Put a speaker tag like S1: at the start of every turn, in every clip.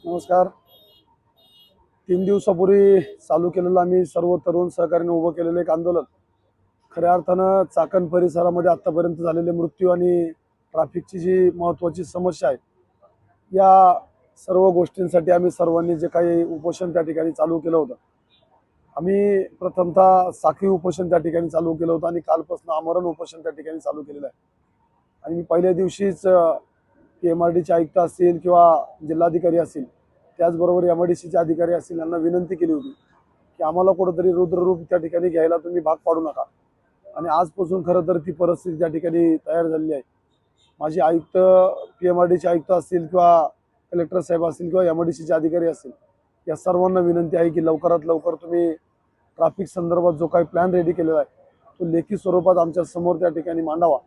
S1: नमस्कार. 3 दिवसापूर्वी चालू केलेलं आम्ही सर्व तरुण सहकार्याने उभं केलेलं एक आंदोलन खऱ्या अर्थानं चाकण परिसरामध्ये आतापर्यंत झालेले मृत्यू आणि ट्रॅफिकची जी महत्त्वाची समस्या आहे, या सर्व गोष्टींसाठी आम्ही सर्वांनी जे काही उपोषण त्या ठिकाणी चालू केलं होतं. आम्ही प्रथमतः साखळी उपोषण त्या ठिकाणी चालू केलं होतं आणि कालपासून आमरण उपोषण त्या ठिकाणी चालू केलेलं आहे. आणि मी पहिल्या दिवशीच PMRDचे आयुक्त असतील किंवा जिल्हाधिकारी असतील, त्याचबरोबर MIDCचे अधिकारी असतील, यांना विनंती केली होती की आम्हाला कुठंतरी रुद्ररूप त्या ठिकाणी घ्यायला तुम्ही भाग पाडू नका. आणि आजपासून खरं तर ती परिस्थिती त्या ठिकाणी तयार झालेली आहे. माझे आयुक्त, PMRDचे आयुक्त असतील किंवा कलेक्टर साहेब असतील किंवा MIDCचे अधिकारी असतील, या सर्वांना विनंती आहे की लवकरात लवकर तुम्ही ट्रॅफिक संदर्भात जो काही प्लॅन रेडी केलेला आहे तो लेखी स्वरूपात आमच्या समोर त्या ठिकाणी मांडावा.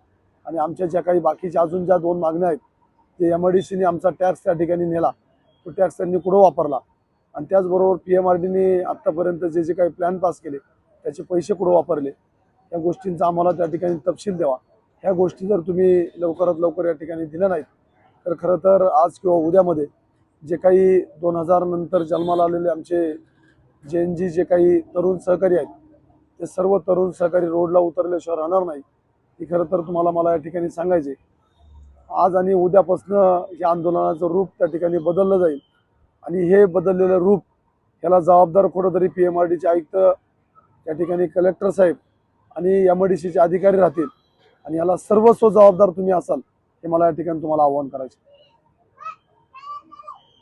S1: आणि आमच्या ज्या काही बाकीच्या अजून ज्या 2 मागण्या आहेत, ते MIDCने आमचा टॅक्स त्या ठिकाणी नेला, तो टॅक्स त्यांनी कुठं वापरला, आणि त्याचबरोबर PMRDने आत्तापर्यंत जे जे काही प्लॅन पास केले त्याचे पैसे कुठं वापरले, या गोष्टींचा आम्हाला त्या ठिकाणी तपशील द्यावा. ह्या गोष्टी जर तुम्ही लवकरात लवकर या ठिकाणी दिल्या नाहीत तर खरं तर आज किंवा उद्यामध्ये जे काही 2000 नंतर जन्माला आलेले आमचे JNG जे काही तरुण सहकारी आहेत, ते सर्व तरुण सहकारी रोडला उतरल्याशिवाय राहणार नाही. ही खरं तर तुम्हाला मला या ठिकाणी सांगायचे. आज आणि उद्यापासनं या आंदोलनाचं रूप त्या ठिकाणी बदललं जाईल. आणि हे बदललेलं रूप याला जबाबदार कुठंतरी PMRDचे आयुक्त, त्या ठिकाणी कलेक्टर साहेब आणि MIDCचे अधिकारी राहतील. आणि याला सर्वस्व जबाबदार तुम्ही असाल, हे मला या ठिकाणी तुम्हाला आवाहन करायचे.